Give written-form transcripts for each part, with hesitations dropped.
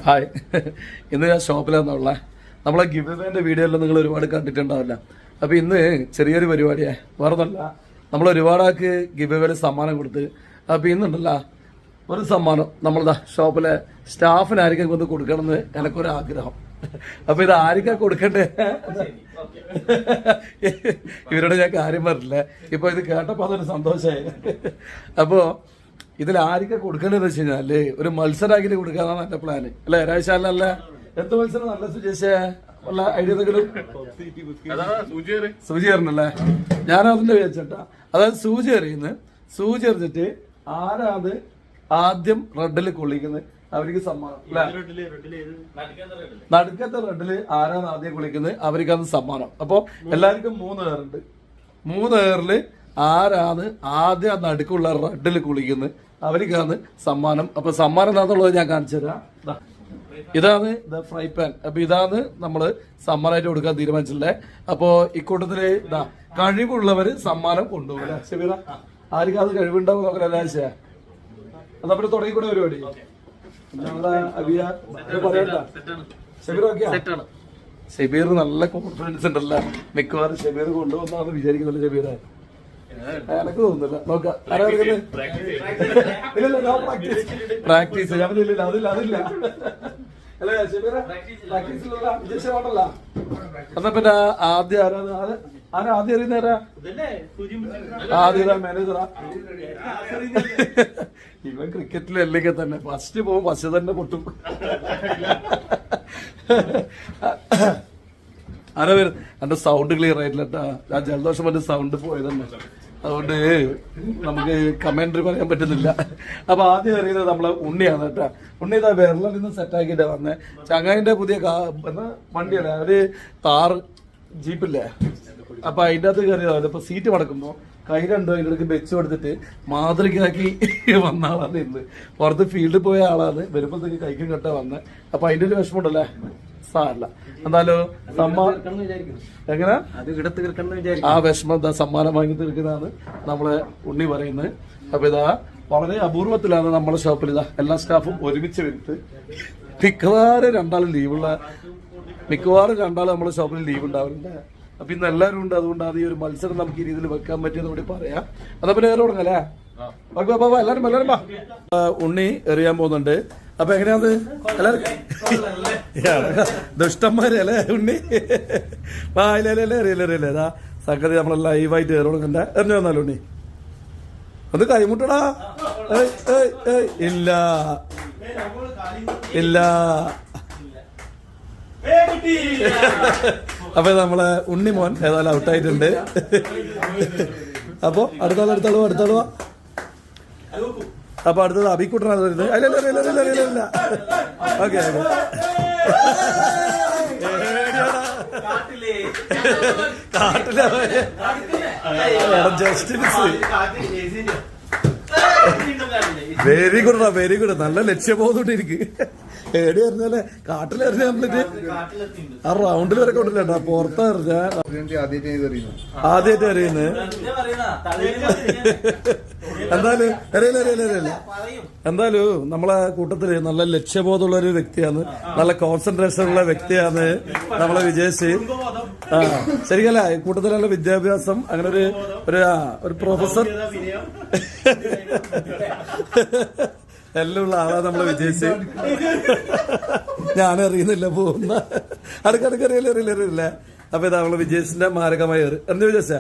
Hi, ഇന്ന് ഞാൻ ഷോപ്പിലാണെന്നുള്ള നമ്മളെ ഗിവ് അവേന്റെ വീഡിയോ എല്ലാം നിങ്ങൾ ഒരുപാട് കണ്ടിട്ടുണ്ടാവില്ല. അപ്പോൾ ഇന്ന് ചെറിയൊരു പരിപാടിയാണ്, വേറൊന്നല്ല, നമ്മൾ ഒരുപാടാൾക്ക് ഗിവ് അവേയിൽ സമ്മാനം കൊടുത്ത്. അപ്പോൾ ഇന്നുണ്ടല്ല ഒരു സമ്മാനം നമ്മളിതാ ഷോപ്പിലെ സ്റ്റാഫിനായിരിക്കും കൊണ്ട് കൊടുക്കണമെന്ന് എനിക്കൊരു ആഗ്രഹം. അപ്പോൾ ഇത് ആർക്കാ കൊടുക്കണ്ടേ? ഇവരോട് ഞാൻ കാര്യം പറഞ്ഞില്ല, ഇപ്പോൾ ഇത് കേട്ടപ്പോൾ അതൊരു സന്തോഷമായി. അപ്പോൾ ഇതിൽ ആർക്കാ കൊടുക്കേണ്ടതെന്ന് വെച്ച് കഴിഞ്ഞാല് ഒരു മത്സരമാക്കിട്ട് കൊടുക്കാന്നാണ് എന്റെ പ്ലാന് അല്ലെ രാജശാലല്ല? എന്ത് മത്സരം? നല്ല സുജേഷ ഉള്ള ഐഡിയ എന്തെങ്കിലും? സൂചി എറിഞ്ഞല്ലേ? ഞാൻ അതിന്റെ വെച്ചിട്ടാ, അതായത് സൂചി എറിഞ്ഞിട്ട് ആരാത് ആദ്യം റെഡിൽ കൊള്ളിക്കുന്നത് അവർക്ക് സമ്മാനം. നടുക്കത്തെ റെഡില് ആരാണ് ആദ്യം കൊള്ളിക്കുന്നത് അവർക്കാണ് സമ്മാനം. അപ്പൊ എല്ലാവർക്കും 3 ഏറുണ്ട്. 3 ഏറില് ആരാണ് ആദ്യം നടുക്കുള്ള റെഡിൽ കുളിക്കുന്നത് അവർക്കാണ് സമ്മാനം. അപ്പൊ സമ്മാനം എന്താണെന്നുള്ളത് ഞാൻ കാണിച്ചു തരാം. ഇതാണ് ഫ്രൈ പാൻ. അപ്പൊ ഇതാണ് നമ്മള് സമ്മാനമായിട്ട് കൊടുക്കാൻ തീരുമാനിച്ചിട്ടുള്ളത്. അപ്പോ ഇക്കൂട്ടത്തില് കഴിവുള്ളവര് സമ്മാനം കൊണ്ടുപോകും. ഷബീറ, ആർക്കും അത് കഴിവുണ്ടാവും നോക്കല? അതപ്പോൾ തുടങ്ങിക്കൂടെ പരിപാടി? ഷബീർ നല്ല കോൺഫിഡൻസ് ഉണ്ടല്ലോ, മിക്കവാറും ഷബീർ കൊണ്ടുവന്നാന്ന് വിചാരിക്കുന്നില്ല. ഷബീർ എനക്ക് തോന്നുന്നില്ല. നോക്കാം പ്രാക്ടീസ് അതില്ല അല്ലേ ഷബീറ? പ്രാക്ടീസിലുള്ള വിജയിച്ചോട്ടല്ല. എന്നാ പിന്നെ ആദ്യം ആദ്യം അറിയുന്നേരാ? ആദ്യം മാനേജറാ? ഇവൻ ക്രിക്കറ്റിൽ അല്ലെങ്കിൽ തന്നെ ഫസ്റ്റ് പോകും, ഫസ്റ്റ് തന്നെ പൊട്ടും. ആരാ പേര്? എന്റെ സൗണ്ട് ക്ലിയർ ആയിട്ടില്ല കേട്ടാ, ഞാൻ ജലദോഷം വന്ന് സൗണ്ട് പോയതന്നെ, അതുകൊണ്ട് നമുക്ക് കമന്ററി പറയാൻ പറ്റുന്നില്ല. അപ്പൊ ആദ്യം അറിയുന്നത് നമ്മളെ ഉണ്ണിയാണ് കേട്ടാ. ഉണ്ണി ഇതാ വെറലിൽ നിന്ന് സെറ്റാക്കിയിട്ടാ വന്നേ. ചങ്ങായിന്റെ പുതിയ വണ്ടിയല്ലേ, അവര് താറ് ജീപ്പില്ലേ, അപ്പൊ അതിന്റെ അകത്ത് കയറിയതാണ്. ഇപ്പൊ സീറ്റ് മടക്കുമ്പോ കൈ രണ്ടോ അതിലേക്ക് വെച്ച് കൊടുത്തിട്ട് മാതൃകയാക്കി വന്ന ആളാണ് ഇന്ന്. പുറത്ത് ഫീൽഡിൽ പോയ ആളാണ്, വരുമ്പോഴത്തേക്ക് കൈക്കും കെട്ടാ വന്നത്. അപ്പൊ അതിന്റെ ഒരു വിഷമമുണ്ടല്ലേ? സാരല്ല, എന്തായാലും എങ്ങനെ ആ വിഷമം സമ്മാനം വാങ്ങി തീർക്കുന്നതാണ് നമ്മളെ ഉണ്ണി പറയുന്നത്. അപ്പൊ ഇതാ വളരെ അപൂർവത്തിലാണ് നമ്മളെ ഷോപ്പിൽ ഇതാ എല്ലാ സ്റ്റാഫും ഒരുമിച്ച് വരുത്ത്. മിക്കവാറും രണ്ടാളും നമ്മളെ ഷോപ്പിൽ ലീവ് ഉണ്ടാവില്ല. അപ്പൊ ഇന്ന് എല്ലാവരും ഉണ്ട്, അതുകൊണ്ട് അത് ഈ ഒരു മത്സരം നമുക്ക് ഈ രീതിയിൽ വെക്കാൻ പറ്റിയെന്ന് കൂടി പറയാം. അതപ്പോ നേരെ തുടങ്ങല്ലേ? എല്ലാരും ഉണ്ണി എറിയാൻ പോകുന്നുണ്ട്. അപ്പൊ എങ്ങനെയാത് എല്ലാരും ദുഷ്ടന്മാരെ അല്ലേ ഉണ്ണി? അറിയില്ലേ അതാ സംഗതി നമ്മളെ ലൈവായിട്ട് എറിയണ എറിഞ്ഞു വന്നാലോ ഉണ്ണി? അത് കൈമുട്ടടാ. ഇല്ല ഇല്ല. അപ്പൊ നമ്മളെ ഉണ്ണിമോൻ ഏതായാലും ഔട്ടായിട്ടുണ്ട്. അപ്പൊ അടുത്താളുവാ. അപ്പൊ അടുത്തത് അബിക്കുട്ടനാണ് വരുന്നത്. അല്ല ഓക്കെ കാട്ടിലെ ജസ്റ്റ് വെരി ഗുഡ് നല്ല ലക്ഷ്യബോധം ഇരിക്കും. ഏടി എറിഞ്ഞാലേ കാട്ടിലെറിഞ്ഞ കംപ്ലീറ്റ് ആ റൗണ്ടിൽ വരെ കൊണ്ടില്ല, പുറത്തെറിഞ്ഞ ആദ്യമായിട്ട് എറിയുന്നത്. എന്തായാലും നമ്മളെ കൂട്ടത്തില് നല്ല ലക്ഷ്യബോധമുള്ള ഒരു വ്യക്തിയാണ്, നല്ല കോൺസെൻട്രേഷൻ ഉള്ള വ്യക്തിയാണ് നമ്മളെ വിജയിച്ച്. ശരിക്കല്ല, കൂട്ടത്തിലുള്ള വിദ്യാഭ്യാസം, അങ്ങനെ ഒരു പ്രൊഫസർ എല്ലാം ഉള്ള ആളാ നമ്മളെ വിജയിച്ച്. ഞാൻ അറിയുന്നില്ല പോകുന്ന അറിയില്ല. അപ്പൊ ഇതാ നമ്മളെ വിജയിച്ചിന്റെ മാരകമായ എന്താ വിജയിച്ച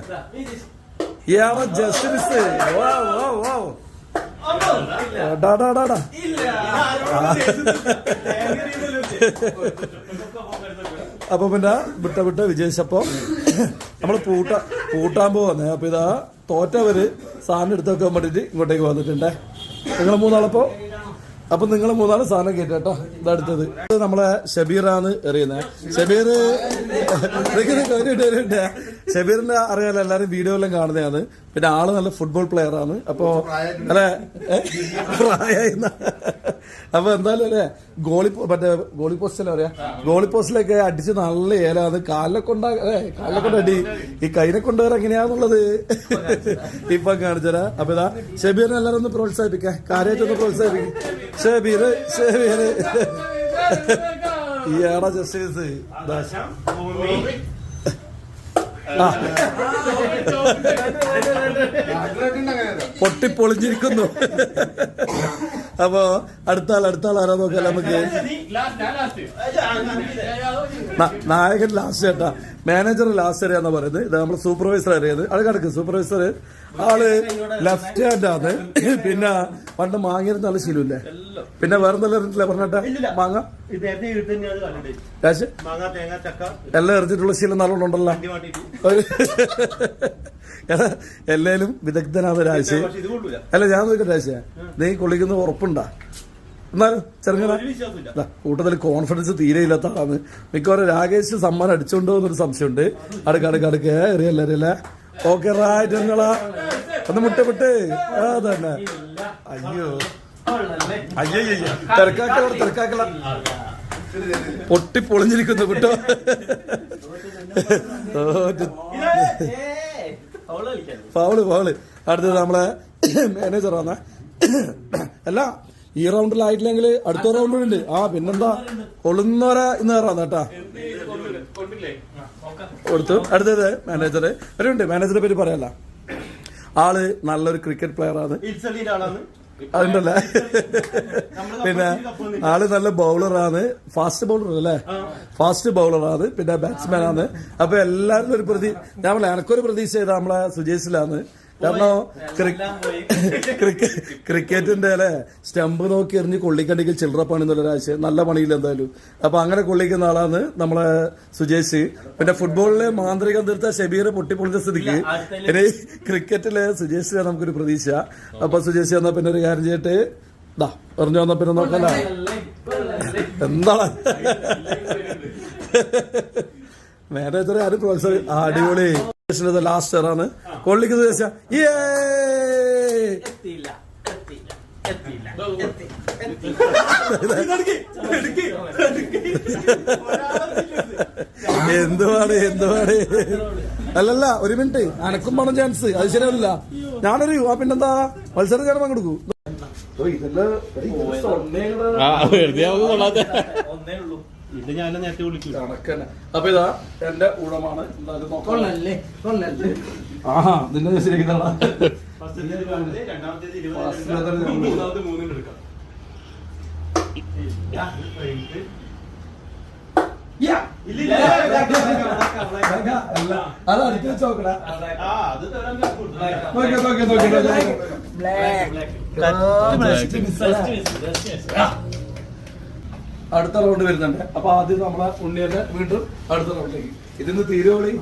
ജസ്റ്റ് മിസ്. അപ്പൊ പിന്നെ വിട്ട വിജയിച്ചപ്പോ നമ്മള് പൂട്ടാൻ പോവന്നേ. അപ്പൊ ഇതാ തോറ്റവര് സാധനം എടുത്തു വെക്കാൻ വേണ്ടിട്ട് ഇങ്ങോട്ടേക്ക് വന്നിട്ടുണ്ടേ. നിങ്ങൾ 3 ആളപ്പോ അപ്പൊ നിങ്ങൾ 3 ആള് സാധനം കേട്ടോ. ഇതടുത്തത് നമ്മളെ ഷബീറാണ് എറിയുന്നത്. ഷബീറിന്റെ അറിയാലോ, എല്ലാരും വീഡിയോ എല്ലാം കാണുന്നതാണ്. പിന്നെ ആള് നല്ല ഫുട്ബോൾ പ്ലെയർ ആണ്. അപ്പൊ അല്ലെ പ്രായമായിരുന്ന അപ്പൊ എന്തായാലും അല്ലെ ഗോളി പോസ്റ്റല്ലേ പറയാ, ഗോളി പോസ്റ്റിലൊക്കെ അടിച്ച് നല്ല ഏലാണ്. കാലിനെ കൊണ്ട് അടി, ഈ കൈനെ കൊണ്ടുവരാൻ എങ്ങനെയാന്നുള്ളത് ഇപ്പൊ കാണിച്ചരാ. അപ്പൊ ഇതാ ഷബീറിനെ എല്ലാരും ഒന്ന് പ്രോത്സാഹിപ്പിക്കാം, കാര്യമായിട്ടൊന്ന് പ്രോത്സാഹിപ്പിക്കും. ഷബീർ ഈ ഏടാ ജസ്റ്റിസ് പൊട്ടിപ്പൊളിഞ്ഞിരിക്കുന്നു. അപ്പൊ അടുത്താൾ ആരാ നോക്കാം നമുക്ക്. നായകൻ ലാസ്റ്റ് ചേട്ടാ, മാനേജർ ലാസ്റ്റ് അറിയാന്നാ പറയുന്നത്. ഇത് നമ്മള് സൂപ്പർവൈസർ അറിയത്. അത് കിടക്ക് സൂപ്പർവൈസർ ആള് ലെഫ്റ്റ് ഹാൻഡ് ആണ്. പിന്നെ പണ്ട് മാങ്ങിയിരുന്ന ആള് ശീലമില്ലേ. പിന്നെ വേറെ എന്തെല്ലാം പറഞ്ഞിട്ടാ മാങ്ങ രാശ് എല്ലാം എറിഞ്ഞിട്ടുള്ള ശീലം നല്ലോണം ഉണ്ടല്ലോ. എല്ലാരും വിദഗ്ധനാണ് രാശി. അല്ല ഞാൻ നോക്കട്ടെ രാശ, നീ കൊള്ളിക്കുന്ന ഉറപ്പുണ്ടാ? എന്നാലും ചെറുങ്ങനെ കൂട്ടത്തിൽ കോൺഫിഡൻസ് തീരെ ഇല്ലാത്ത ആളാണ്. മിക്കവാറും രാകേഷ് സമ്മാനം അടിച്ചോണ്ടോ എന്നൊരു സംശയമുണ്ട്. അടുക്ക എറിയല്ലേ. ഓക്കെ റൈറ്റ് നിങ്ങളാ ഒന്ന് മുട്ട അതന്നെ. അയ്യോ തിരക്കാക്കല പൊട്ടിപ്പൊളിഞ്ഞിരിക്കുന്നു കേട്ടോ. ഫൗള് അടുത്തത് നമ്മളെ മാനേജറാണ്. അല്ല ഈ റൗണ്ടിലായിട്ടില്ലെങ്കിൽ അടുത്ത റൗണ്ടിലുണ്ട്. പിന്നെന്താ കൊള്ളുന്നവരാ ഇന്ന് കയറാന്ന് കേട്ടാ. കൊടുത്തു. അടുത്തത് മാനേജർ വരുന്നുണ്ട്. മാനേജറെ പേര് പറയല്ല. ആള് നല്ലൊരു ക്രിക്കറ്റ് പ്ലെയർ ആണ്. അതുണ്ടല്ലേ. പിന്നെ ആള് നല്ല ബൗളറാണ്. ഫാസ്റ്റ് ബൗളർ അല്ലേ. ഫാസ്റ്റ് ബൗളറാണ്. പിന്നെ ബാറ്റ്സ്മാൻ ആണ്. അപ്പൊ എല്ലാവരും ഒരു എനക്കൊരു പ്രതീക്ഷ ചെയ്ത നമ്മളെ സുജേഷിലാണ്. കാരണം ക്രിക്കറ്റിന്റെ അല്ലെ സ്റ്റംപ് നോക്കി എറിഞ്ഞ് കൊള്ളിക്കണ്ടെങ്കിൽ ചില്ലറ പണി എന്നുള്ളൊരാശയം. നല്ല പണിയില്ല എന്തായാലും. അപ്പൊ അങ്ങനെ കൊള്ളിക്കുന്ന ആളാണ് നമ്മളെ സുജേഷ്. പിന്നെ ഫുട്ബോളില് മാന്ത്രികം തീർത്ത ഷബീർ പൊട്ടിപ്പൊളിച്ച സ്ഥിതിക്ക് ഇനി ക്രിക്കറ്റില് സുജേഷിനെ നമുക്കൊരു പ്രതീക്ഷ. അപ്പൊ സുജേഷ് എന്നാ പിന്നെ ഒരു കാര്യം ചെയ്തിട്ട് പറഞ്ഞു വന്നാ പിന്നെ നോക്കല്ല. എന്താണ് മാനേജർ ആരും പ്രൊഫസർ അടിപൊളി. ലാസ്റ്റ് ആണ് കൊള്ളിക്ക് സുജേഷ. എന്തുവാണ് അല്ലല്ല ഒരു മിനിറ്റ് അനക്കും പണം ചാൻസ്. അത് ശരിയല്ല. ഞാനൊരു പിന്നെന്താ മത്സരം ഞാൻ പങ്കെടുക്കൂ. ഇത് ഞാൻ നേരത്തെ വിളിച്ചു. അപ്പൊ ഇതാ എന്റെ ഊഴമാണ്. നിന്നെ ശരിയാ. അത് അടിച്ചു വെച്ചോക്കടാ. അടുത്ത റൗണ്ട് വരുന്നുണ്ട്. അപ്പൊ ആദ്യം നമ്മളെ ഉണ്ണിയുടെ വീണ്ടും അടുത്ത റൗണ്ടിലേക്ക്. ഇതിന്ന് തീരുവോളി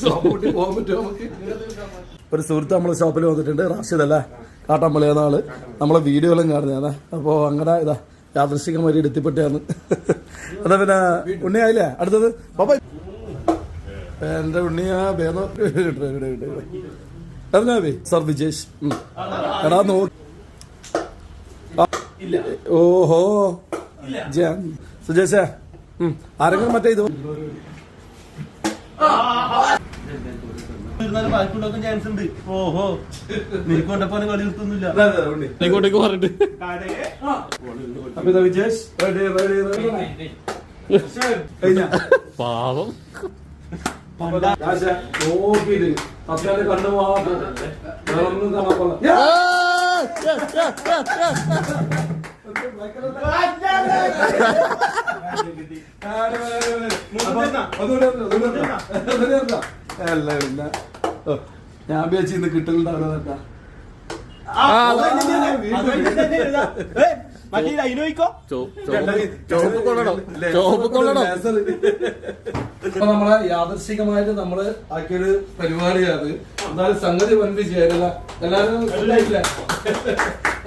ഷോപ്പ് പോകാൻ പറ്റുമോ നമുക്ക്? ഒരു സുഹൃത്ത് നമ്മളെ ഷോപ്പിൽ വന്നിട്ടുണ്ട്. റാഷിദ് അല്ലേ, കാട്ടാമ്പള്ളിയെന്ന ആള്. നമ്മളെ വീഡിയോയിലും കാണുന്നതാണ്. അപ്പൊ അങ്ങനെ ഇതാ യാദൃശ്ചികമായി എത്തിപ്പെട്ടാണ്. അതാ പിന്നെ ഉണ്ണിയായില്ലേ അടുത്തത്. പാപ്പ എന്റെ ഉണ്ണിയാ ഭേദം സർ വിജേഷ്. എടാ നോക്കി. ഓഹോ സുജേഷ ആരെങ്കിലും മറ്റേ ഇത് ചാൻസ് ഉണ്ട്. ഓഹോ നിനക്ക് കൊണ്ടപ്പോ കളി നിർത്തുന്നില്ല. വിജേഷ് പാവം നോക്കിയിട്ട് കണ്ണു മാത്രം വേറൊന്നും കാണാൻ പോലെ. ഞാൻ വിചാരിച്ചു ഇന്ന് കിട്ടലുണ്ടാവില്ല. നമ്മളെ യാദർശികമായിട്ട് നമ്മള് ആക്കിയൊരു പരിപാടിയാണ്. എന്നാലും സംഗതി വൻപിച്ചേരില്ല. എല്ലാരും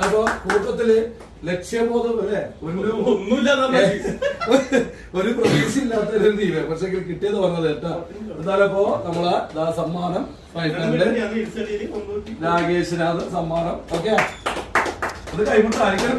അപ്പൊ കൂട്ടത്തില് ലക്ഷ്യബോധം അല്ലേ ഒരു പ്രതീക്ഷ ഇല്ലാത്തൊരു ദീപ പക്ഷെ കിട്ടിയത് പറഞ്ഞത് കേട്ടോ. എന്നാലപ്പോ നമ്മളെ സമ്മാനം രാകേഷിനാഥ് സമ്മാനം. ഓക്കെ അത് കൈമുട്ട ആയിരിക്കും.